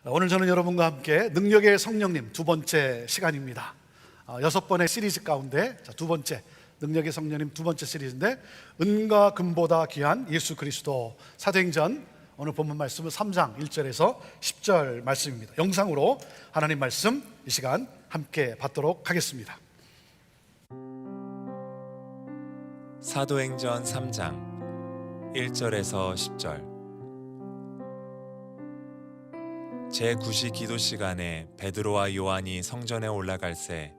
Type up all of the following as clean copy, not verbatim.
오늘 저는 여러분과 함께 능력의 성령님 두 번째 시간입니다. 6번의 시리즈 가운데 두 번째, 능력의 성령님 두 번째 시리즈인데, 은과 금보다 귀한 예수 그리스도. 사도행전 오늘 본문 말씀은 3장 1절에서 10절 말씀입니다. 영상으로 하나님 말씀 이 시간 함께 받도록 하겠습니다. 사도행전 3장 1절에서 10절. 제9시 기도 시간에 베드로와 요한이 성전에 올라갈새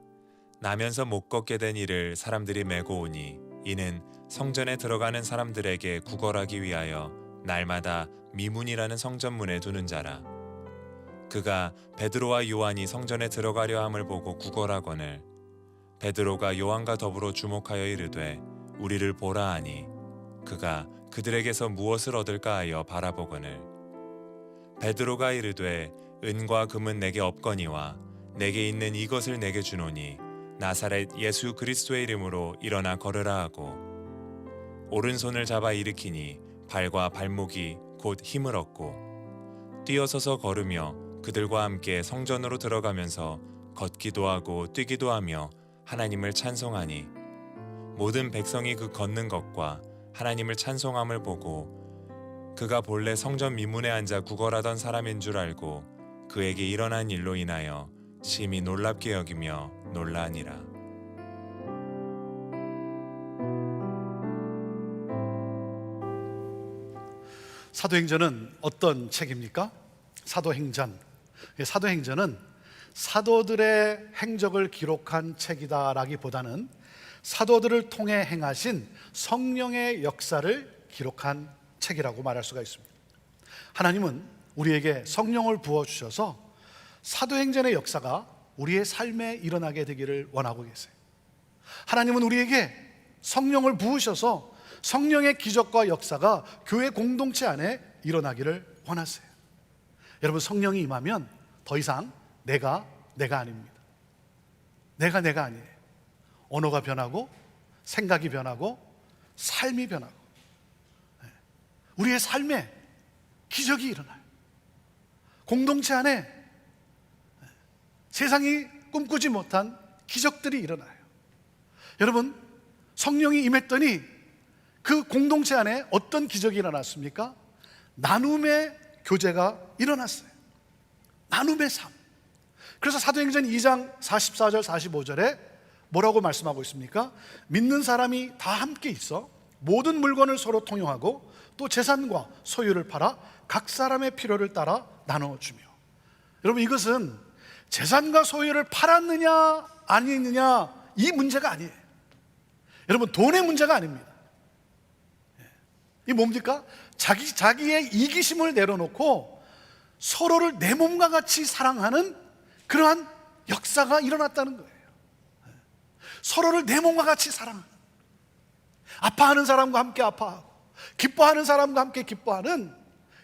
나면서 못 걷게 된 이를 사람들이 메고 오니, 이는 성전에 들어가는 사람들에게 구걸하기 위하여 날마다 미문이라는 성전문에 두는 자라. 그가 베드로와 요한이 성전에 들어가려 함을 보고 구걸하거늘 베드로가 요한과 더불어 주목하여 이르되 우리를 보라 하니, 그가 그들에게서 무엇을 얻을까 하여 바라보거늘 베드로가 이르되 은과 금은 내게 없거니와 내게 있는 이것을 내게 주노니 나사렛 예수 그리스도의 이름으로 일어나 걸으라 하고, 오른손을 잡아 일으키니 발과 발목이 곧 힘을 얻고 뛰어서서 걸으며 그들과 함께 성전으로 들어가면서 걷기도 하고 뛰기도 하며 하나님을 찬송하니, 모든 백성이 그 걷는 것과 하나님을 찬송함을 보고 그가 본래 성전 미문에 앉아 구걸하던 사람인 줄 알고 그에게 일어난 일로 인하여 심히 놀랍게 여기며 놀라니라. 사도행전은 어떤 책입니까? 사도행전은 사도들의 행적을 기록한 책이다라기보다는 사도들을 통해 행하신 성령의 역사를 기록한 책이라고 말할 수가 있습니다. 하나님은 우리에게 성령을 부어주셔서 사도행전의 역사가 우리의 삶에 일어나게 되기를 원하고 계세요. 하나님은 우리에게 성령을 부으셔서 성령의 기적과 역사가 교회 공동체 안에 일어나기를 원하세요. 여러분, 성령이 임하면 더 이상 내가 아닙니다. 내가 아니에요. 언어가 변하고 생각이 변하고 삶이 변하고 우리의 삶에 기적이 일어나요. 공동체 안에 세상이 꿈꾸지 못한 기적들이 일어나요. 여러분, 성령이 임했더니 그 공동체 안에 어떤 기적이 일어났습니까? 나눔의 교제가 일어났어요. 나눔의 삶. 그래서 사도행전 2장 44절 45절에 뭐라고 말씀하고 있습니까? 믿는 사람이 다 함께 있어 모든 물건을 서로 통용하고 또 재산과 소유를 팔아 각 사람의 필요를 따라 나눠주며. 여러분, 이것은 재산과 소유를 팔았느냐 아니느냐 이 문제가 아니에요. 여러분, 돈의 문제가 아닙니다. 이 뭡니까? 자기의 이기심을 내려놓고 서로를 내 몸과 같이 사랑하는 그러한 역사가 일어났다는 거예요. 서로를 내 몸과 같이 사랑하는, 아파하는 사람과 함께 아파하고 기뻐하는 사람과 함께 기뻐하는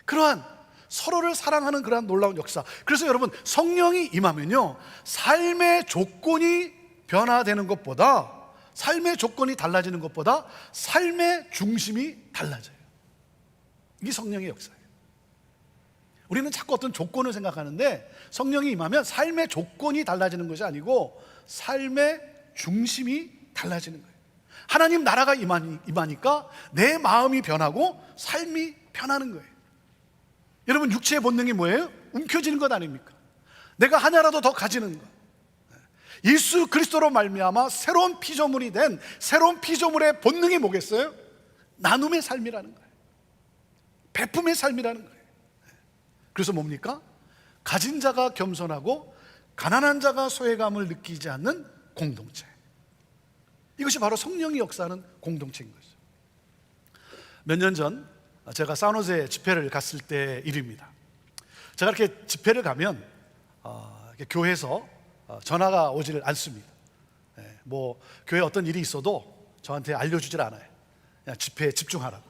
그러한 서로를 사랑하는 그러한 놀라운 역사. 그래서 여러분, 성령이 임하면요, 삶의 조건이 변화되는 것보다, 삶의 조건이 달라지는 것보다 삶의 중심이 달라져요. 이게 성령의 역사예요. 우리는 자꾸 어떤 조건을 생각하는데, 성령이 임하면 삶의 조건이 달라지는 것이 아니고 삶의 중심이 달라지는 거예요. 하나님 나라가 임하니까 내 마음이 변하고 삶이 변하는 거예요. 여러분, 육체의 본능이 뭐예요? 움켜쥐는 것 아닙니까? 내가 하나라도 더 가지는 것. 예수 그리스도로 말미암아 새로운 피조물이 된 새로운 피조물의 본능이 뭐겠어요? 나눔의 삶이라는 거예요. 베품의 삶이라는 거예요. 그래서 뭡니까? 가진 자가 겸손하고 가난한 자가 소외감을 느끼지 않는 공동체. 이것이 바로 성령이 역사하는 공동체인 거죠. 몇 년 전 제가 산호제 집회를 갔을 때 일입니다. 제가 이렇게 집회를 가면 이렇게 교회에서 전화가 오지를 않습니다. 뭐 교회에 어떤 일이 있어도 저한테 알려주질 않아요. 그냥 집회에 집중하라고.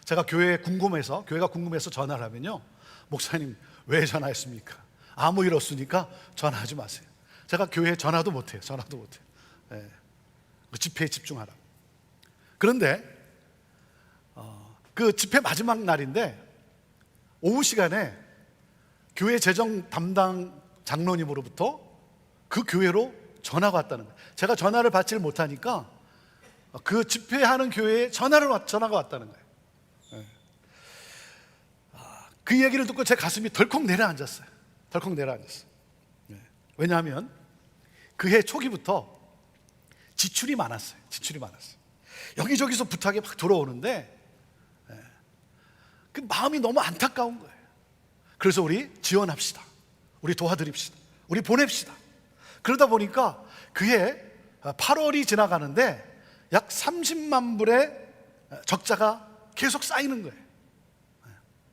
제가 교회가 궁금해서 전화를 하면요, 목사님 왜 전화했습니까? 아무 일 없으니까 전화하지 마세요. 제가 교회에 전화도 못해요. 집회에 집중하라고. 그런데 그 집회 마지막 날인데 오후 시간에 교회 재정 담당 장로님으로부터 그 교회로 전화가 왔다는 거예요. 제가 전화를 받지를 못하니까 그 집회하는 교회에 전화가 왔다는 거예요. 그 얘기를 듣고 제 가슴이 덜컥 내려앉았어요. 덜컥 내려앉았어요. 왜냐하면 그해 초기부터 지출이 많았어요. 여기저기서 부탁이 막 들어오는데 그 마음이 너무 안타까운 거예요. 그래서 우리 지원합시다. 우리 도와드립시다. 우리 보냅시다. 그러다 보니까 그해 8월이 지나가는데 약 30만 불의 적자가 계속 쌓이는 거예요.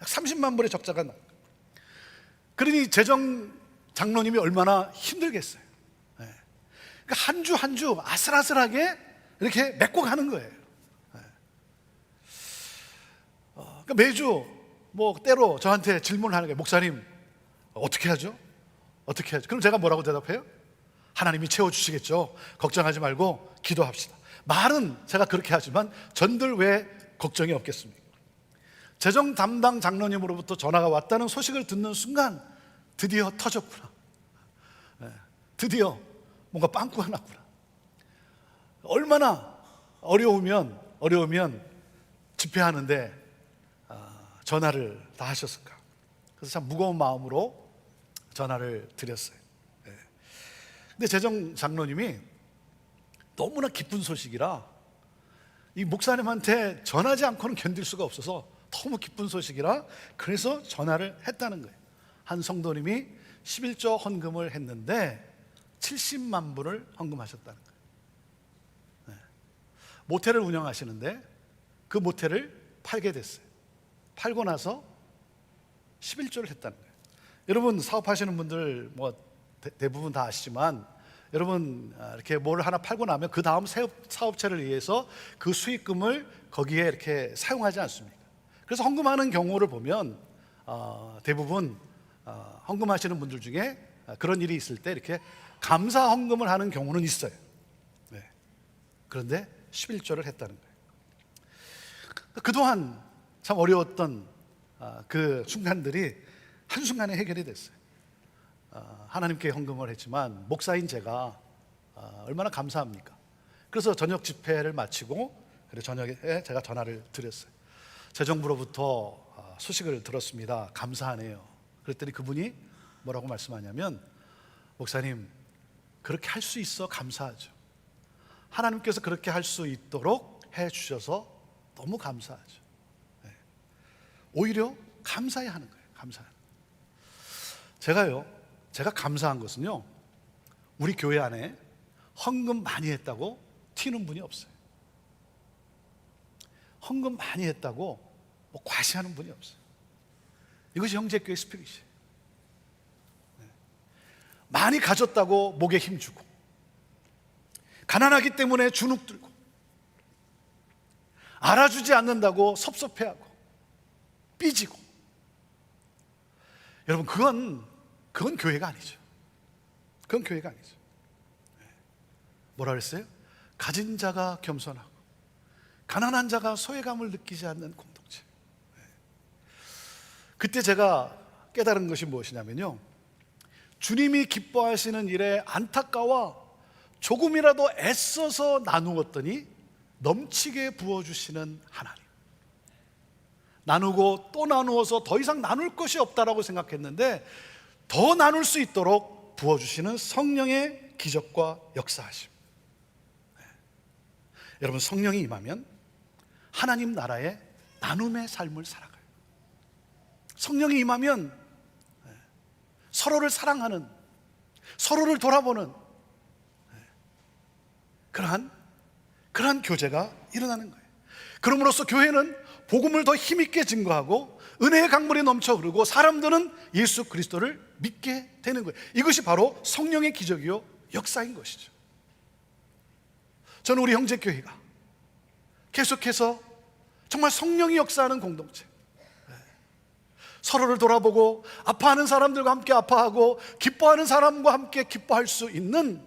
약 30만 불의 적자가 나요. 그러니 재정 장로님이 얼마나 힘들겠어요. 그러니까 한 주 한 주 아슬아슬하게 이렇게 메꿔 가는 거예요. 그러니까 매주 뭐 때로 저한테 질문하는 게, 목사님 어떻게 하죠? 어떻게 하죠? 그럼 제가 뭐라고 대답해요? 하나님이 채워주시겠죠. 걱정하지 말고 기도합시다. 말은 제가 그렇게 하지만 전들 왜 걱정이 없겠습니까? 재정 담당 장로님으로부터 전화가 왔다는 소식을 듣는 순간 드디어 터졌구나. 드디어 뭔가 빵꾸가 났구나. 얼마나 어려우면 집회하는데 전화를 다 하셨을까. 그래서 참 무거운 마음으로 전화를 드렸어요. 근데 재정 장로님이 너무나 기쁜 소식이라 이 목사님한테 전하지 않고는 견딜 수가 없어서 너무 기쁜 소식이라 그래서 전화를 했다는 거예요. 한 성도님이 11조 헌금을 했는데 70만 불을 헌금하셨다는 거예요. 모텔을 운영하시는데 그 모텔을 팔게 됐어요. 팔고 나서 11조를 했다는 거예요. 여러분 사업하시는 분들 뭐 대부분 다 아시지만, 여러분 이렇게 뭘 하나 팔고 나면 그 다음 사업체를 위해서 그 수익금을 거기에 이렇게 사용하지 않습니까? 그래서 헌금하는 경우를 보면 대부분 헌금하시는 분들 중에 그런 일이 있을 때 이렇게 감사 헌금을 하는 경우는 있어요. 그런데 11조를 했다는 거예요. 그동안 참 어려웠던 그 순간들이 한순간에 해결이 됐어요. 하나님께 헌금을 했지만 목사인 제가 얼마나 감사합니까? 그래서 저녁 집회를 마치고 저녁에 제가 전화를 드렸어요. 재정부로부터 소식을 들었습니다. 감사하네요. 그랬더니 그분이 뭐라고 말씀하냐면, 목사님 그렇게 할 수 있어 감사하죠. 하나님께서 그렇게 할 수 있도록 해 주셔서 너무 감사하죠. 오히려 감사해야 하는 거예요. 제가 감사한 것은요, 우리 교회 안에 헌금 많이 했다고 튀는 분이 없어요. 헌금 많이 했다고 뭐 과시하는 분이 없어요. 이것이 형제교회 스피릿이에요. 많이 가졌다고 목에 힘주고, 가난하기 때문에 주눅 들고, 알아주지 않는다고 섭섭해하고 삐지고, 여러분 그건 교회가 아니죠. 그건 교회가 아니죠. 뭐라 그랬어요? 가진 자가 겸손하고 가난한 자가 소외감을 느끼지 않는 공동체. 그때 제가 깨달은 것이 무엇이냐면요, 주님이 기뻐하시는 일에 안타까워 조금이라도 애써서 나누었더니 넘치게 부어주시는 하나님. 나누고 또 나누어서 더 이상 나눌 것이 없다라고 생각했는데 더 나눌 수 있도록 부어주시는 성령의 기적과 역사하심. 여러분, 성령이 임하면 하나님 나라의 나눔의 삶을 살아가요. 성령이 임하면 서로를 사랑하는, 서로를 돌아보는 그러한 교제가 일어나는 거예요. 그럼으로써 교회는 복음을 더 힘있게 증거하고 은혜의 강물이 넘쳐 흐르고 사람들은 예수 그리스도를 믿게 되는 거예요. 이것이 바로 성령의 기적이요 역사인 것이죠. 저는 우리 형제교회가 계속해서 정말 성령이 역사하는 공동체, 서로를 돌아보고 아파하는 사람들과 함께 아파하고 기뻐하는 사람과 함께 기뻐할 수 있는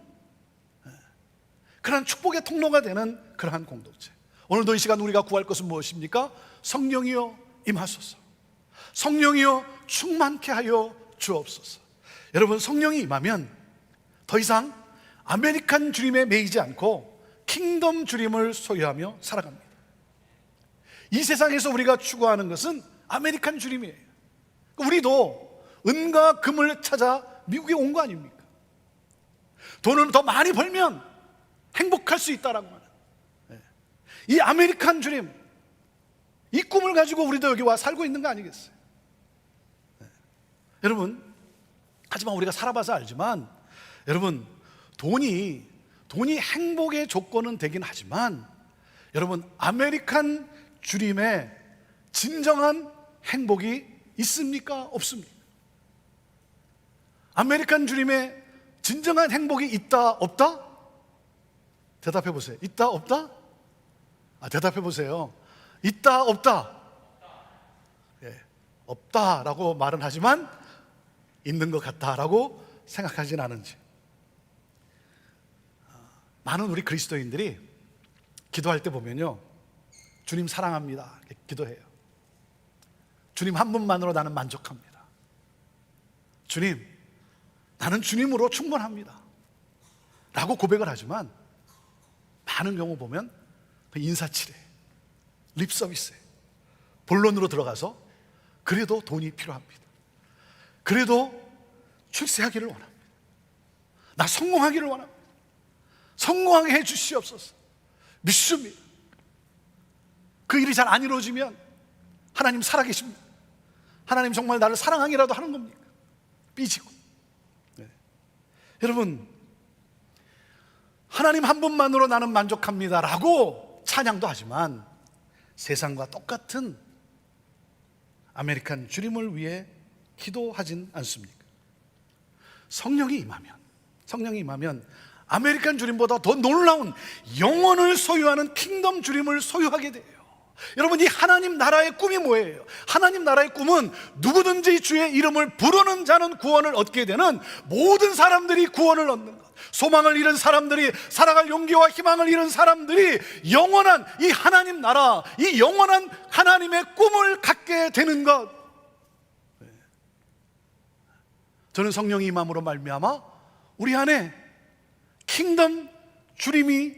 그러한 축복의 통로가 되는 그러한 공동체. 오늘도 이 시간 우리가 구할 것은 무엇입니까? 성령이여 임하소서. 성령이여 충만케 하여 주옵소서. 여러분, 성령이 임하면 더 이상 아메리칸 주림에 매이지 않고 킹덤 주림을 소유하며 살아갑니다. 이 세상에서 우리가 추구하는 것은 아메리칸 주림이에요. 우리도 은과 금을 찾아 미국에 온 거 아닙니까? 돈을 더 많이 벌면 행복할 수 있다라고 하는 이 아메리칸 주림, 이 꿈을 가지고 우리도 여기 와 살고 있는 거 아니겠어요? 여러분, 하지만 우리가 살아봐서 알지만, 여러분, 돈이 행복의 조건은 되긴 하지만, 여러분, 아메리칸 주림에 진정한 행복이 있습니까? 없습니까? 아메리칸 주림에 진정한 행복이 있다, 없다? 대답해 보세요. 있다, 없다? 대답해 보세요. 있다, 없다? 예, 없다라고 말은 하지만 있는 것 같다라고 생각하진 않은지. 많은 우리 그리스도인들이 기도할 때 보면요, 주님 사랑합니다 이렇게 기도해요. 주님 한 분만으로 나는 만족합니다. 주님, 나는 주님으로 충분합니다 라고 고백을 하지만, 많은 경우 보면 인사치레, 립서비스에 본론으로 들어가서 그래도 돈이 필요합니다, 그래도 출세하기를 원합니다, 나 성공하기를 원합니다, 성공하게 해 주시옵소서, 믿습니다. 그 일이 잘 안 이루어지면 하나님 살아계십니다, 하나님 정말 나를 사랑하기라도 하는 겁니까? 삐지고. 여러분, 하나님 한 분만으로 나는 만족합니다 라고 찬양도 하지만 세상과 똑같은 아메리칸 주림을 위해 기도하진 않습니까? 성령이 임하면 아메리칸 주림보다 더 놀라운 영원을 소유하는 킹덤 주림을 소유하게 돼요. 여러분, 이 하나님 나라의 꿈이 뭐예요? 하나님 나라의 꿈은 누구든지 주의 이름을 부르는 자는 구원을 얻게 되는, 모든 사람들이 구원을 얻는 것, 소망을 잃은 사람들이, 살아갈 용기와 희망을 잃은 사람들이 영원한 이 하나님 나라, 이 영원한 하나님의 꿈을 갖게 되는 것. 저는 성령이 임함으로 말미암아 우리 안에 킹덤 주림이,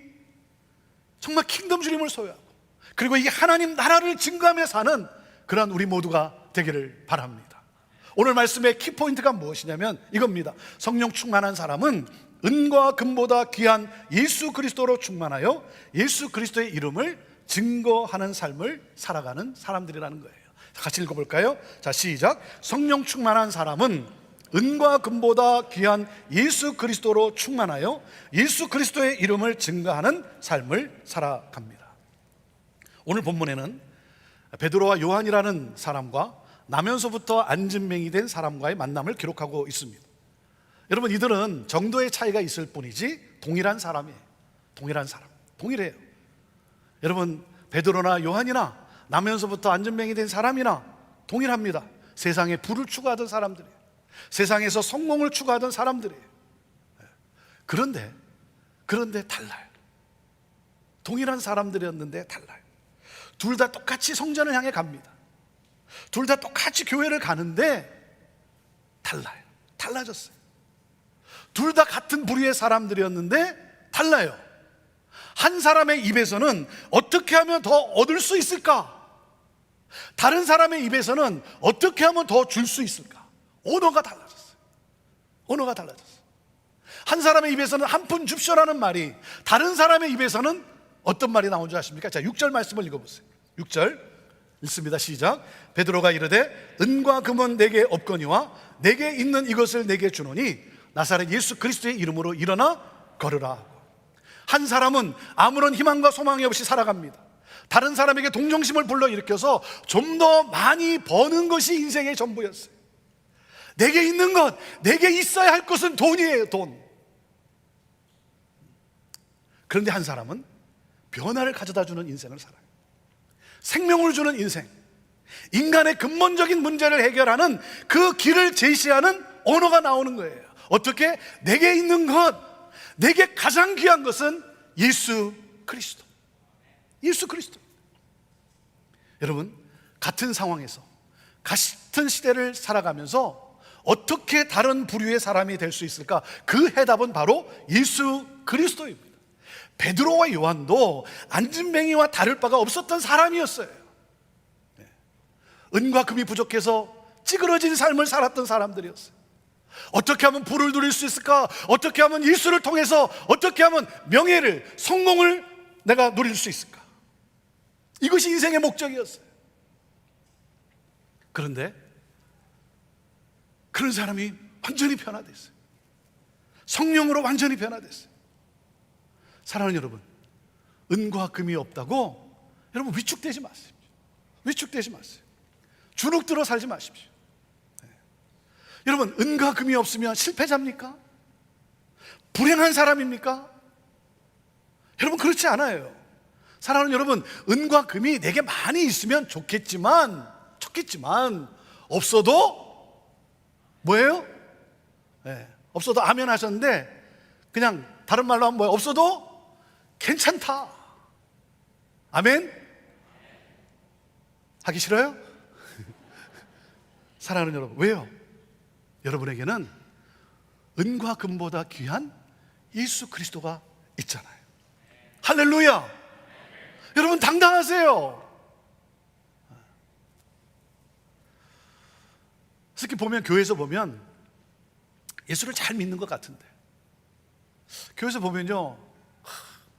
정말 킹덤 주림을 소유하고, 그리고 이 하나님 나라를 증거하며 사는 그러한 우리 모두가 되기를 바랍니다. 오늘 말씀의 키포인트가 무엇이냐면 이겁니다. 성령 충만한 사람은 은과 금보다 귀한 예수 그리스도로 충만하여 예수 그리스도의 이름을 증거하는 삶을 살아가는 사람들이라는 거예요. 같이 읽어볼까요? 자, 시작. 성령 충만한 사람은 은과 금보다 귀한 예수 그리스도로 충만하여 예수 그리스도의 이름을 증거하는 삶을 살아갑니다. 오늘 본문에는 베드로와 요한이라는 사람과 나면서부터 안진뱅이 된 사람과의 만남을 기록하고 있습니다. 여러분, 이들은 정도의 차이가 있을 뿐이지 동일한 사람이에요. 동일해요. 여러분, 베드로나 요한이나 나면서부터 안진뱅이 된 사람이나 동일합니다. 세상에 부를 추구하던 사람들이에요. 세상에서 성공을 추구하던 사람들이에요. 그런데 달라요. 동일한 사람들이었는데 달라요. 둘 다 똑같이 성전을 향해 갑니다. 둘 다 똑같이 교회를 가는데 달라요. 달라졌어요. 둘 다 같은 부류의 사람들이었는데 달라요. 한 사람의 입에서는 어떻게 하면 더 얻을 수 있을까? 다른 사람의 입에서는 어떻게 하면 더 줄 수 있을까? 언어가 달라졌어요. 한 사람의 입에서는 한 푼 줍쇼라는 말이, 다른 사람의 입에서는 어떤 말이 나온 줄 아십니까? 자, 6절 말씀을 읽어보세요. 6절 읽습니다. 시작. 베드로가 이르되 은과 금은 내게 없거니와 내게 있는 이것을 내게 주노니 나사렛 예수 그리스도의 이름으로 일어나 걸으라. 한 사람은 아무런 희망과 소망이 없이 살아갑니다. 다른 사람에게 동정심을 불러일으켜서 좀 더 많이 버는 것이 인생의 전부였어요. 내게 있는 것, 내게 있어야 할 것은 돈이에요. 돈. 그런데 한 사람은 변화를 가져다 주는 인생을 살아요. 생명을 주는 인생, 인간의 근본적인 문제를 해결하는 그 길을 제시하는 언어가 나오는 거예요. 어떻게? 내게 있는 것, 내게 가장 귀한 것은 예수 그리스도. 여러분, 같은 상황에서 같은 시대를 살아가면서 어떻게 다른 부류의 사람이 될 수 있을까? 그 해답은 바로 예수 그리스도입니다. 베드로와 요한도 안진뱅이와 다를 바가 없었던 사람이었어요. 은과 금이 부족해서 찌그러진 삶을 살았던 사람들이었어요. 어떻게 하면 부를 누릴 수 있을까? 어떻게 하면 예수를 통해서 어떻게 하면 명예를, 성공을 내가 누릴 수 있을까? 이것이 인생의 목적이었어요. 그런데 그런 사람이 완전히 변화됐어요. 성령으로 완전히 변화됐어요. 사랑하는 여러분, 은과 금이 없다고 여러분 위축되지 마십시오. 위축되지 마세요. 주눅들어 살지 마십시오. 여러분, 은과 금이 없으면 실패자입니까? 불행한 사람입니까? 여러분, 그렇지 않아요. 사랑하는 여러분, 은과 금이 내게 많이 있으면 좋겠지만 없어도 뭐예요? 없어도 아멘 하셨는데 그냥 다른 말로 하면 뭐예요? 없어도 괜찮다. 아멘? 하기 싫어요? 사랑하는 여러분, 왜요? 여러분에게는 은과 금보다 귀한 예수 그리스도가 있잖아요. 할렐루야! 여러분 당당하세요. 특히 보면 교회에서 보면 예수를 잘 믿는 것 같은데 교회에서 보면요,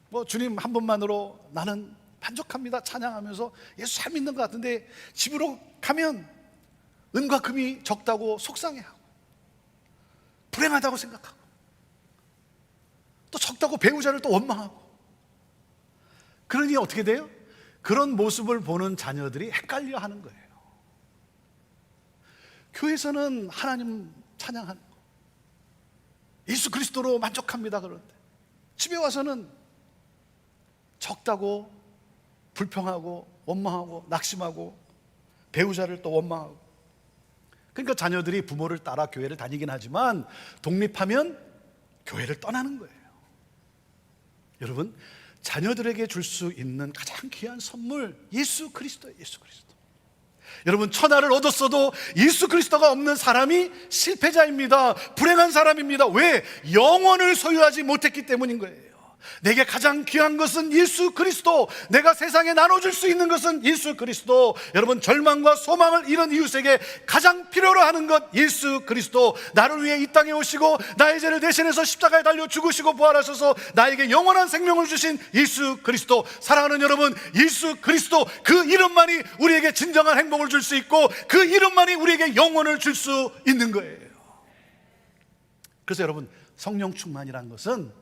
뭐 주님 한 분만으로 나는 만족합니다 찬양하면서 예수 잘 믿는 것 같은데 집으로 가면 은과 금이 적다고 속상해하고 불행하다고 생각하고 또 적다고 배우자를 또 원망하고, 그러니 어떻게 돼요? 그런 모습을 보는 자녀들이 헷갈려 하는 거예요. 교회에서는 하나님 찬양하는 거, 예수 그리스도로 만족합니다. 그런데 집에 와서는 적다고 불평하고 원망하고 낙심하고 배우자를 또 원망하고. 그러니까 자녀들이 부모를 따라 교회를 다니긴 하지만 독립하면 교회를 떠나는 거예요. 여러분, 자녀들에게 줄 수 있는 가장 귀한 선물, 예수 그리스도예요. 예수 그리스도. 여러분, 천하를 얻었어도 예수 그리스도가 없는 사람이 실패자입니다. 불행한 사람입니다. 왜? 영원을 소유하지 못했기 때문인 거예요. 내게 가장 귀한 것은 예수 그리스도, 내가 세상에 나눠줄 수 있는 것은 예수 그리스도. 여러분, 절망과 소망을 잃은 이웃에게 가장 필요로 하는 것 예수 그리스도. 나를 위해 이 땅에 오시고 나의 죄를 대신해서 십자가에 달려 죽으시고 부활하셔서 나에게 영원한 생명을 주신 예수 그리스도. 사랑하는 여러분, 예수 그리스도, 그 이름만이 우리에게 진정한 행복을 줄 수 있고 그 이름만이 우리에게 영원을 줄 수 있는 거예요. 그래서 여러분, 성령 충만이라는 것은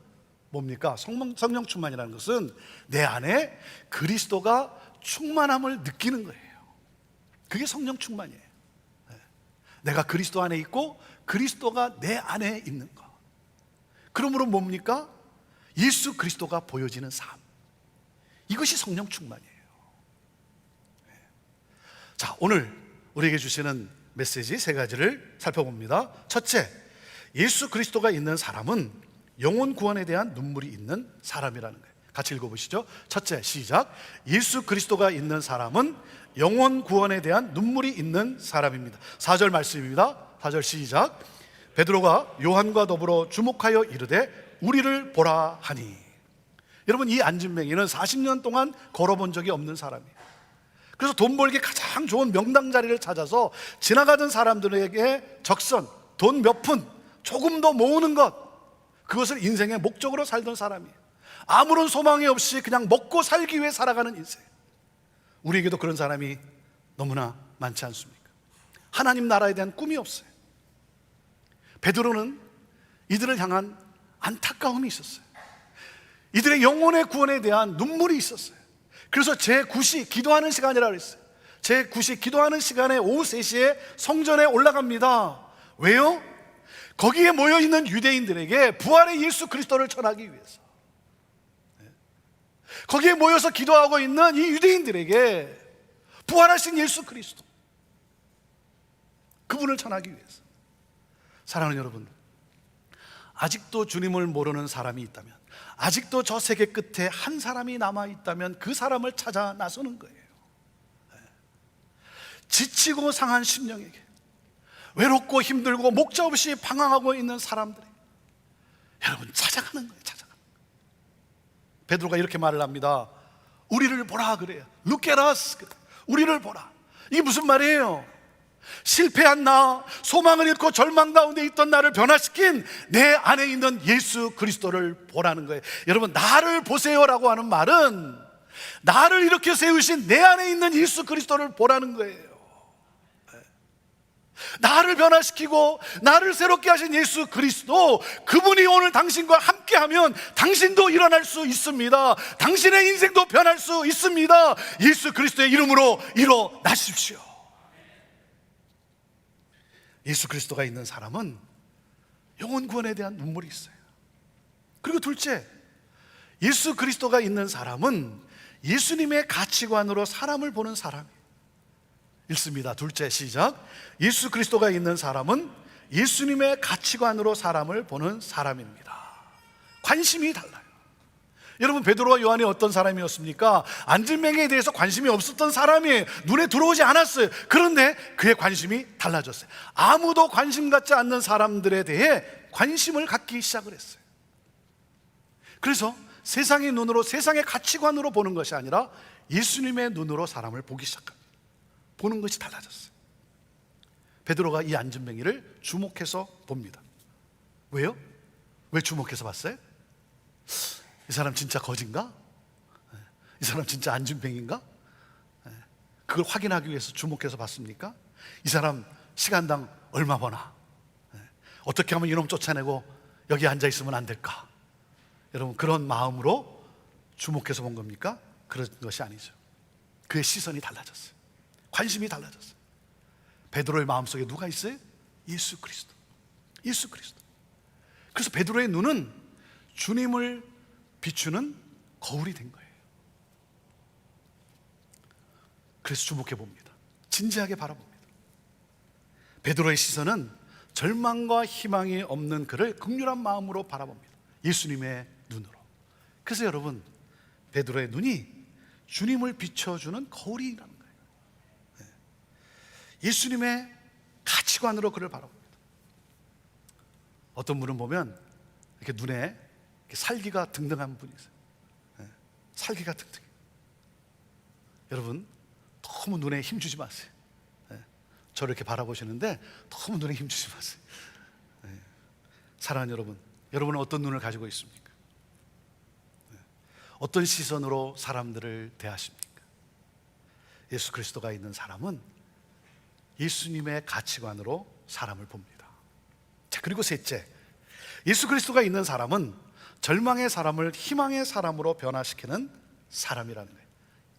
뭡니까? 성령 충만이라는 것은 내 안에 그리스도가 충만함을 느끼는 거예요. 그게 성령 충만이에요. 내가 그리스도 안에 있고 그리스도가 내 안에 있는 것. 그러므로 뭡니까? 예수 그리스도가 보여지는 삶. 이것이 성령 충만이에요. 자, 오늘 우리에게 주시는 메시지 세 가지를 살펴봅니다. 첫째, 예수 그리스도가 있는 사람은 영혼 구원에 대한 눈물이 있는 사람이라는 거예요. 같이 읽어보시죠. 첫째, 시작. 예수 그리스도가 있는 사람은 영혼 구원에 대한 눈물이 있는 사람입니다. 4절 말씀입니다. 4절 시작. 베드로가 요한과 더불어 주목하여 이르되 우리를 보라 하니. 여러분, 이 안진뱅이는 40년 동안 걸어본 적이 없는 사람이에요. 그래서 돈 벌기 가장 좋은 명당 자리를 찾아서 지나가던 사람들에게 적선, 돈 몇 푼 조금 더 모으는 것, 그것을 인생의 목적으로 살던 사람이에요. 아무런 소망이 없이 그냥 먹고 살기 위해 살아가는 인생. 우리에게도 그런 사람이 너무나 많지 않습니까? 하나님 나라에 대한 꿈이 없어요. 베드로는 이들을 향한 안타까움이 있었어요. 이들의 영혼의 구원에 대한 눈물이 있었어요. 그래서 제9시 기도하는 시간이라고 했어요. 제9시 기도하는 시간에 오후 3시에 성전에 올라갑니다. 왜요? 거기에 모여있는 유대인들에게 부활의 예수 그리스도를 전하기 위해서, 거기에 모여서 기도하고 있는 이 유대인들에게 부활하신 예수 그리스도, 그분을 전하기 위해서. 사랑하는 여러분, 아직도 주님을 모르는 사람이 있다면, 아직도 저 세계 끝에 한 사람이 남아있다면 그 사람을 찾아 나서는 거예요. 지치고 상한 심령에게, 외롭고 힘들고 목자 없이 방황하고 있는 사람들이 여러분 찾아가는 거예요. 찾아가는 거예요. 베드로가 이렇게 말을 합니다. 우리를 보라 그래요. Look at us. 우리를 보라. 이게 무슨 말이에요? 실패한 나, 소망을 잃고 절망 가운데 있던 나를 변화시킨 내 안에 있는 예수 그리스도를 보라는 거예요. 여러분, 나를 보세요라고 하는 말은 나를 이렇게 세우신 내 안에 있는 예수 그리스도를 보라는 거예요. 나를 변화시키고 나를 새롭게 하신 예수 그리스도, 그분이 오늘 당신과 함께하면 당신도 일어날 수 있습니다. 당신의 인생도 변할 수 있습니다. 예수 그리스도의 이름으로 일어나십시오. 예수 그리스도가 있는 사람은 영혼 구원에 대한 눈물이 있어요. 그리고 둘째, 예수 그리스도가 있는 사람은 예수님의 가치관으로 사람을 보는 사람이에요. 읽습니다. 둘째, 시작. 예수 그리스도가 있는 사람은 예수님의 가치관으로 사람을 보는 사람입니다. 관심이 달라요. 여러분, 베드로와 요한이 어떤 사람이었습니까? 안진뱅이에 대해서 관심이 없었던 사람이에요. 눈에 들어오지 않았어요. 그런데 그의 관심이 달라졌어요. 아무도 관심 갖지 않는 사람들에 대해 관심을 갖기 시작을 했어요. 그래서 세상의 눈으로, 세상의 가치관으로 보는 것이 아니라 예수님의 눈으로 사람을 보기 시작합니다. 보는 것이 달라졌어요. 베드로가 이 안진뱅이를 주목해서 봅니다. 왜요? 왜 주목해서 봤어요? 이 사람 진짜 거진가? 이 사람 진짜 안진뱅인가? 그걸 확인하기 위해서 주목해서 봤습니까? 이 사람 시간당 얼마 버나? 어떻게 하면 이놈 쫓아내고 여기 앉아 있으면 안 될까? 여러분, 그런 마음으로 주목해서 본 겁니까? 그런 것이 아니죠. 그의 시선이 달라졌어요. 관심이 달라졌어요. 베드로의 마음속에 누가 있어요? 예수 그리스도. 예수 그리스도. 그래서 베드로의 눈은 주님을 비추는 거울이 된 거예요. 그래서 주목해 봅니다. 진지하게 바라봅니다. 베드로의 시선은 절망과 희망이 없는 그를 긍휼한 마음으로 바라봅니다. 예수님의 눈으로. 그래서 여러분, 베드로의 눈이 주님을 비춰주는 거울이라는 거예요. 예수님의 가치관으로 그를 바라봅니다. 어떤 분은 보면 이렇게 눈에 살기가 등등한 분이 있어요. 살기가 등등해. 여러분, 너무 눈에 힘주지 마세요. 저를 이렇게 바라보시는데 너무 눈에 힘주지 마세요. 사랑하는 여러분, 여러분은 어떤 눈을 가지고 있습니까? 어떤 시선으로 사람들을 대하십니까? 예수 그리스도가 있는 사람은 예수님의 가치관으로 사람을 봅니다. 자, 그리고 셋째, 예수 그리스도가 있는 사람은 절망의 사람을 희망의 사람으로 변화시키는 사람이라는 거예요.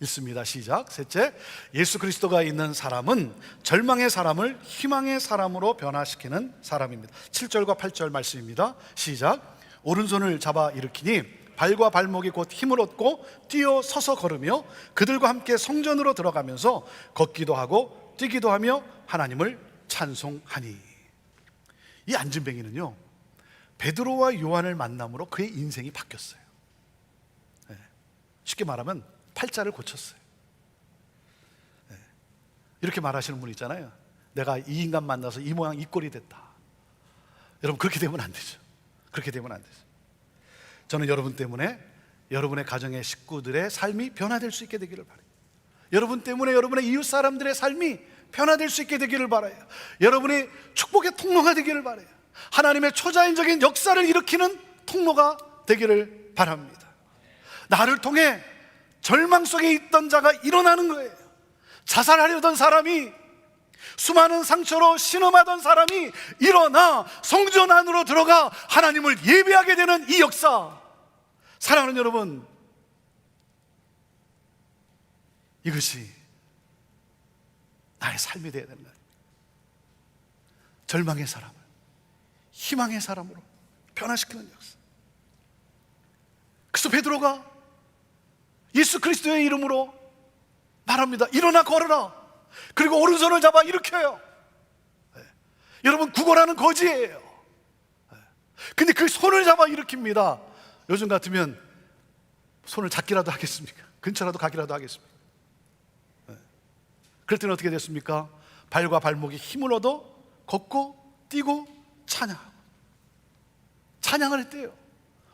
읽습니다. 시작. 셋째, 예수 그리스도가 있는 사람은 절망의 사람을 희망의 사람으로 변화시키는 사람입니다. 7절과 8절 말씀입니다. 시작. 오른손을 잡아 일으키니 발과 발목이 곧 힘을 얻고 뛰어 서서 걸으며 그들과 함께 성전으로 들어가면서 걷기도 하고 뛰기도 하며 하나님을 찬송하니. 이 안진뱅이는요, 베드로와 요한을 만남으로 그의 인생이 바뀌었어요. 쉽게 말하면 팔자를 고쳤어요. 이렇게 말하시는 분 있잖아요. 내가 이 인간 만나서 이 모양 이 꼴이 됐다. 여러분, 그렇게 되면 안 되죠. 그렇게 되면 안 되죠. 저는 여러분 때문에 여러분의 가정의 식구들의 삶이 변화될 수 있게 되기를 바라요. 여러분 때문에 여러분의 이웃 사람들의 삶이 변화될 수 있게 되기를 바라요. 여러분이 축복의 통로가 되기를 바라요. 하나님의 초자연적인 역사를 일으키는 통로가 되기를 바랍니다. 나를 통해 절망 속에 있던 자가 일어나는 거예요. 자살하려던 사람이, 수많은 상처로 신음하던 사람이 일어나 성전 안으로 들어가 하나님을 예배하게 되는 이 역사. 사랑하는 여러분, 이것이 나의 삶이 되어야 된다. 절망의 사람을 희망의 사람으로 변화시키는 역사. 그래서 베드로가 예수 그리스도의 이름으로 말합니다. 일어나 걸어라. 그리고 오른손을 잡아 일으켜요. 여러분, 구걸하는 거지예요. 근데 그 손을 잡아 일으킵니다. 요즘 같으면 손을 잡기라도 하겠습니까? 근처라도 가기라도 하겠습니까? 그럴 때는 어떻게 됐습니까? 발과 발목이 힘을 얻어 걷고 뛰고 찬양하고. 찬양을 했대요.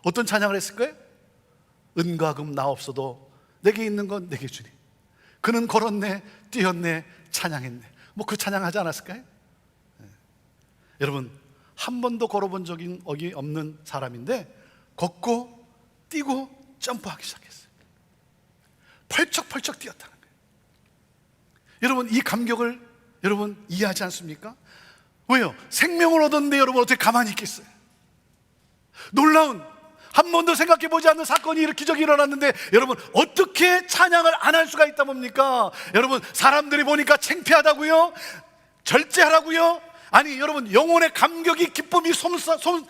어떤 찬양을 했을까요? 은과 금 나 없어도 내게 있는 건 내게 주니 그는 걸었네 뛰었네 찬양했네. 뭐 그 찬양하지 않았을까요? 네. 여러분, 한 번도 걸어본 적이 없는 사람인데 걷고 뛰고 점프하기 시작했어요. 펄쩍펄쩍 뛰었다는 거예요. 여러분, 이 감격을 여러분 이해하지 않습니까? 왜요? 생명을 얻었는데 여러분 어떻게 가만히 있겠어요? 놀라운, 한 번도 생각해 보지 않는 사건이 기적이 일어났는데 여러분 어떻게 찬양을 안 할 수가 있다 봅니까? 여러분, 사람들이 보니까 창피하다고요? 절제하라고요? 아니 여러분, 영혼의 감격이 기쁨이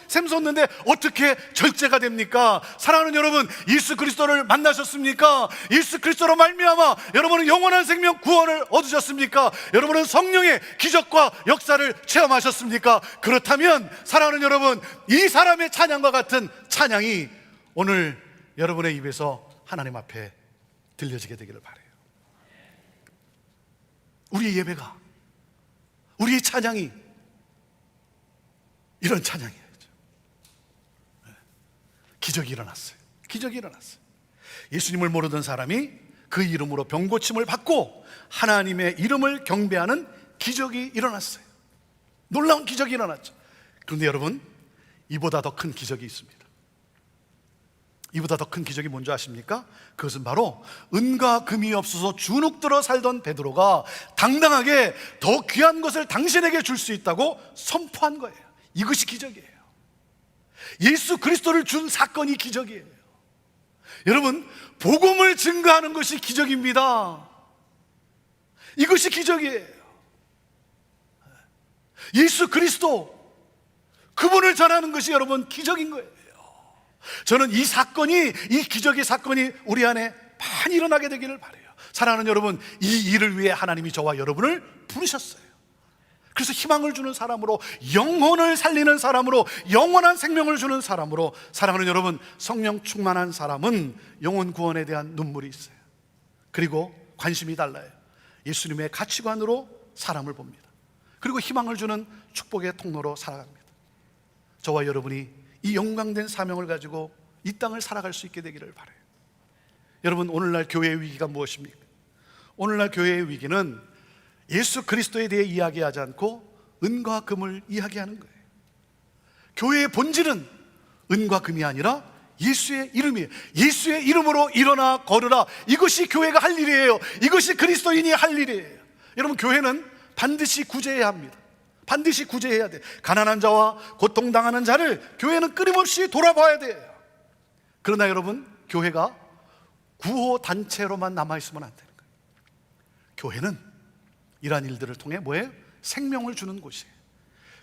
샘솟는데 어떻게 절제가 됩니까? 사랑하는 여러분, 예수 그리스도를 만나셨습니까? 예수 그리스도로 말미암아 여러분은 영원한 생명 구원을 얻으셨습니까? 여러분은 성령의 기적과 역사를 체험하셨습니까? 그렇다면 사랑하는 여러분, 이 사람의 찬양과 같은 찬양이 오늘 여러분의 입에서 하나님 앞에 들려지게 되기를 바라요. 우리의 예배가, 우리의 찬양이 이런 찬양이었죠. 기적이 일어났어요. 기적이 일어났어요. 예수님을 모르던 사람이 그 이름으로 병고침을 받고 하나님의 이름을 경배하는 기적이 일어났어요. 놀라운 기적이 일어났죠. 그런데 여러분, 이보다 더 큰 기적이 있습니다. 이보다 더 큰 기적이 뭔지 아십니까? 그것은 바로 은과 금이 없어서 주눅들어 살던 베드로가 당당하게 더 귀한 것을 당신에게 줄 수 있다고 선포한 거예요. 이것이 기적이에요. 예수 그리스도를 준 사건이 기적이에요. 여러분, 복음을 증거하는 것이 기적입니다. 이것이 기적이에요. 예수 그리스도, 그분을 전하는 것이 여러분 기적인 거예요. 저는 이 사건이, 이 기적의 사건이 우리 안에 많이 일어나게 되기를 바라요. 사랑하는 여러분, 이 일을 위해 하나님이 저와 여러분을 부르셨어요. 그래서 희망을 주는 사람으로, 영혼을 살리는 사람으로, 영원한 생명을 주는 사람으로. 사랑하는 여러분, 성령 충만한 사람은 영혼 구원에 대한 눈물이 있어요. 그리고 관심이 달라요. 예수님의 가치관으로 사람을 봅니다. 그리고 희망을 주는 축복의 통로로 살아갑니다. 저와 여러분이 이 영광된 사명을 가지고 이 땅을 살아갈 수 있게 되기를 바라요. 여러분, 오늘날 교회의 위기가 무엇입니까? 오늘날 교회의 위기는 예수 그리스도에 대해 이야기하지 않고 은과 금을 이야기하는 거예요. 교회의 본질은 은과 금이 아니라 예수의 이름이에요. 예수의 이름으로 일어나 걸으라. 이것이 교회가 할 일이에요. 이것이 그리스도인이 할 일이에요. 여러분, 교회는 반드시 구제해야 합니다. 반드시 구제해야 돼요. 가난한 자와 고통당하는 자를 교회는 끊임없이 돌아봐야 돼요. 그러나 여러분, 교회가 구호단체로만 남아있으면 안 되는 거예요. 교회는 이러한 일들을 통해 뭐예요? 생명을 주는 곳이에요.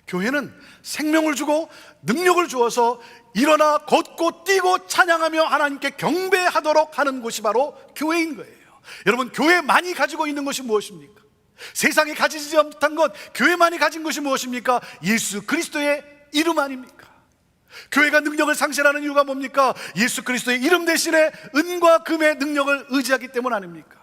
교회는 생명을 주고 능력을 주어서 일어나 걷고 뛰고 찬양하며 하나님께 경배하도록 하는 곳이 바로 교회인 거예요. 여러분, 교회만이 가지고 있는 것이 무엇입니까? 세상에 가지지 못한 것, 교회만이 가진 것이 무엇입니까? 예수 그리스도의 이름 아닙니까? 교회가 능력을 상실하는 이유가 뭡니까? 예수 그리스도의 이름 대신에 은과 금의 능력을 의지하기 때문 아닙니까?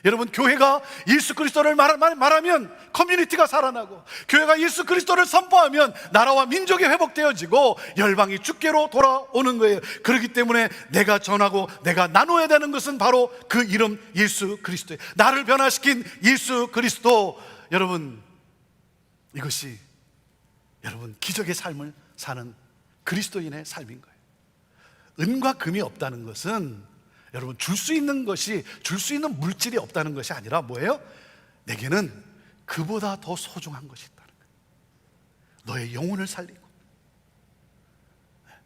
여러분, 교회가 예수 그리스도를 말하면 커뮤니티가 살아나고, 교회가 예수 그리스도를 선포하면 나라와 민족이 회복되어지고 열방이 주께로 돌아오는 거예요. 그렇기 때문에 내가 전하고 내가 나눠야 되는 것은 바로 그 이름 예수 그리스도예요. 나를 변화시킨 예수 그리스도. 여러분, 이것이 여러분 기적의 삶을 사는 그리스도인의 삶인 거예요. 은과 금이 없다는 것은 여러분 줄 수 있는 것이, 줄 수 있는 물질이 없다는 것이 아니라 뭐예요? 내게는 그보다 더 소중한 것이 있다는 거예요. 너의 영혼을 살리고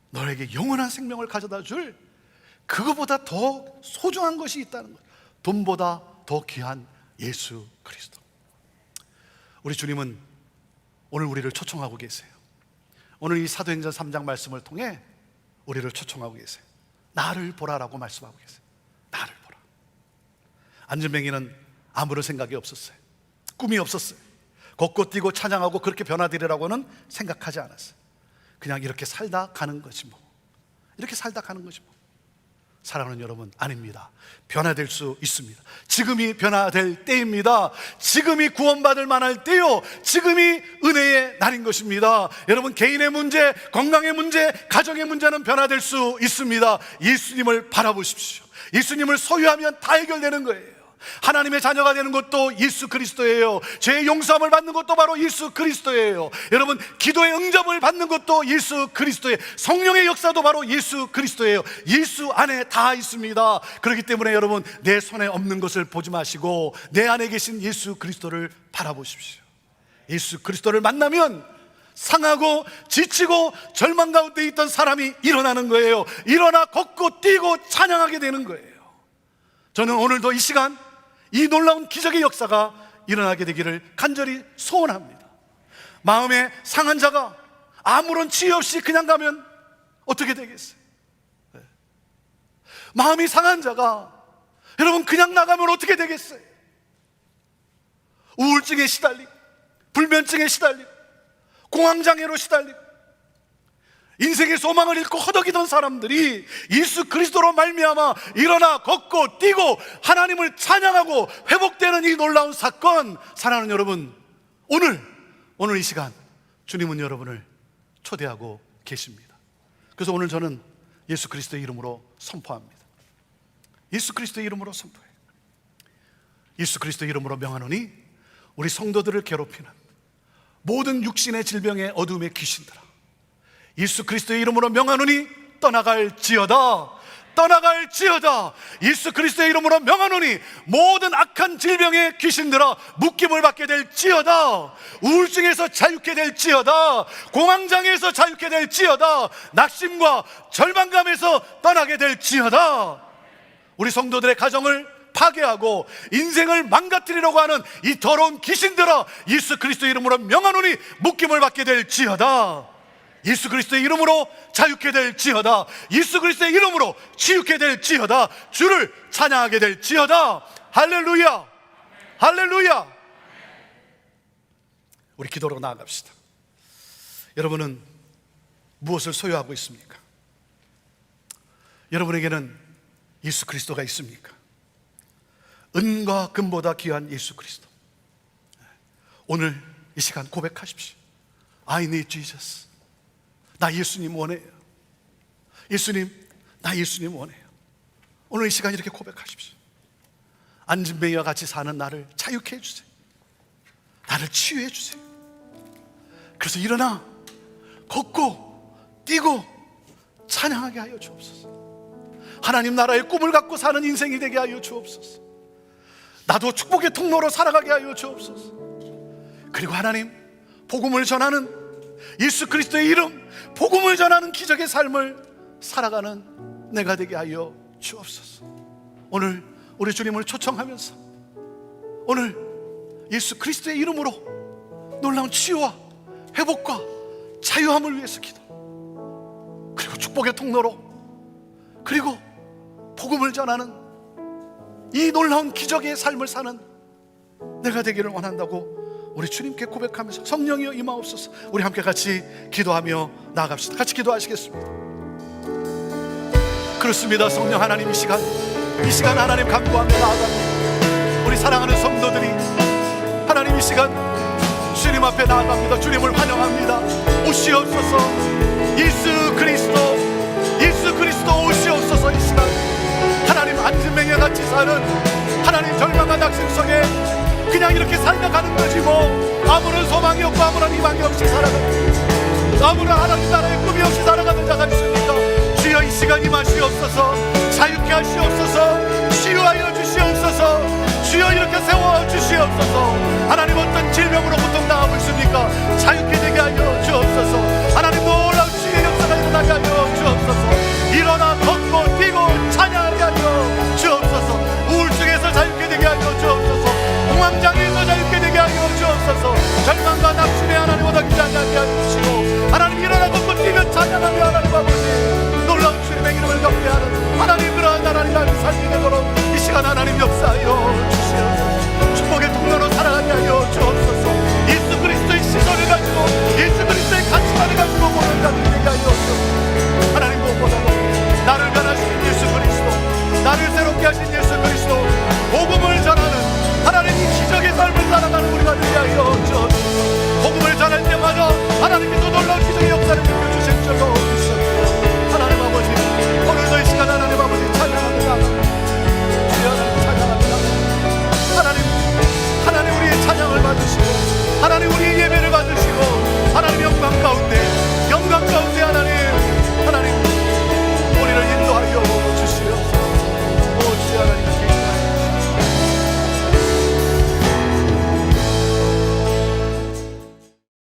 너에게 영원한 생명을 가져다 줄 그거보다 더 소중한 것이 있다는 거예요. 돈보다 더 귀한 예수 그리스도. 우리 주님은 오늘 우리를 초청하고 계세요. 오늘 이 사도행전 3장 말씀을 통해 우리를 초청하고 계세요. 나를 보라라고 말씀하고 계세요. 나를 보라. 안전뱅이는 아무런 생각이 없었어요. 꿈이 없었어요. 걷고 뛰고 찬양하고 그렇게 변화되리라고는 생각하지 않았어요. 그냥 이렇게 살다 가는 것이 뭐, 이렇게 살다 가는 것이 뭐. 사랑하는 여러분, 아닙니다. 변화될 수 있습니다. 지금이 변화될 때입니다. 지금이 구원받을 만할 때요, 지금이 은혜의 날인 것입니다. 여러분, 개인의 문제, 건강의 문제, 가정의 문제는 변화될 수 있습니다. 예수님을 바라보십시오. 예수님을 소유하면 다 해결되는 거예요. 하나님의 자녀가 되는 것도 예수 그리스도예요. 죄의 용서함을 받는 것도 바로 예수 그리스도예요. 여러분, 기도의 응답을 받는 것도 예수 그리스도예요. 성령의 역사도 바로 예수 그리스도예요. 예수 안에 다 있습니다. 그렇기 때문에 여러분, 내 손에 없는 것을 보지 마시고 내 안에 계신 예수 그리스도를 바라보십시오. 예수 그리스도를 만나면 상하고 지치고 절망 가운데 있던 사람이 일어나는 거예요. 일어나 걷고 뛰고 찬양하게 되는 거예요. 저는 오늘도 이 시간 이 놀라운 기적의 역사가 일어나게 되기를 간절히 소원합니다. 마음에 상한 자가 아무런 치유 없이 그냥 가면 어떻게 되겠어요? 마음이 상한 자가 여러분 그냥 나가면 어떻게 되겠어요? 우울증에 시달리고 불면증에 시달리고 공황장애로 시달리고 인생의 소망을 잃고 허덕이던 사람들이 예수 그리스도로 말미암아 일어나 걷고 뛰고 하나님을 찬양하고 회복되는 이 놀라운 사건, 사랑하는 여러분, 오늘 이 시간 주님은 여러분을 초대하고 계십니다. 그래서 오늘 저는 예수 그리스도의 이름으로 선포합니다. 예수 그리스도의 이름으로 선포해요. 예수 그리스도의 이름으로 명하노니 우리 성도들을 괴롭히는 모든 육신의 질병의 어둠의 귀신들아, 예수 그리스도의 이름으로 명하노니 떠나갈지어다. 떠나갈지어다. 예수 그리스도의 이름으로 명하노니 모든 악한 질병의 귀신들아 묶임을 받게 될지어다. 우울증에서 자유케 될지어다. 공황장애에서 자유케 될지어다. 낙심과 절망감에서 떠나게 될지어다. 우리 성도들의 가정을 파괴하고 인생을 망가뜨리려고 하는 이 더러운 귀신들아, 예수 그리스도의 이름으로 명하노니 묶임을 받게 될지어다. 예수 그리스도의 이름으로 자유케 될지어다. 예수 그리스도의 이름으로 치유케 될지어다. 주를 찬양하게 될지어다. 할렐루야, 할렐루야. 우리 기도로 나아갑시다. 여러분은 무엇을 소유하고 있습니까? 여러분에게는 예수 그리스도가 있습니까? 은과 금보다 귀한 예수 그리스도. 오늘 이 시간 고백하십시오. I need Jesus. 나 예수님 원해요. 예수님, 나 예수님 원해요. 오늘 이 시간 이렇게 고백하십시오. 안진뱅이와 같이 사는 나를 자유케 해주세요. 나를 치유해 주세요. 그래서 일어나 걷고 뛰고 찬양하게 하여 주옵소서. 하나님 나라의 꿈을 갖고 사는 인생이 되게 하여 주옵소서. 나도 축복의 통로로 살아가게 하여 주옵소서. 그리고 하나님, 복음을 전하는 예수 그리스도의 이름, 복음을 전하는 기적의 삶을 살아가는 내가 되게 하여 주옵소서. 오늘 우리 주님을 초청하면서 오늘 예수 그리스도의 이름으로 놀라운 치유와 회복과 자유함을 위해서 기도, 그리고 축복의 통로로, 그리고 복음을 전하는 이 놀라운 기적의 삶을 사는 내가 되기를 원한다고 우리 주님께 고백하면서 성령이여 임하옵소서. 우리 함께 같이 기도하며 나아갑시다. 같이 기도하시겠습니다. 그렇습니다. 성령 하나님, 이 시간 하나님 간구하며 나아갑니다. 우리 사랑하는 성도들이 하나님 이 시간 주님 앞에 나아갑니다. 주님을 환영합니다. 오시옵소서. 예수 그리스도 오시옵소서. 이 시간 하나님, 안진뱅이와 같이 사는 하나님 절망한 낙심 속에 그냥 이렇게 살다가는 거지 뭐, 아무런 소망이 없고 아무런 희망이 없이 살아가는, 아무런 하나님 나라의 꿈이 없이 살아가는 자가 있습니까? 주여 이 시간 임하시옵소서. 자유케 하시옵소서. 치유하여 주시옵소서. 주여 이렇게 세워 주시옵소서. 하나님, 어떤 질병으로 고통 당하고 있습니까? 자유케 되게 하여 주옵소서.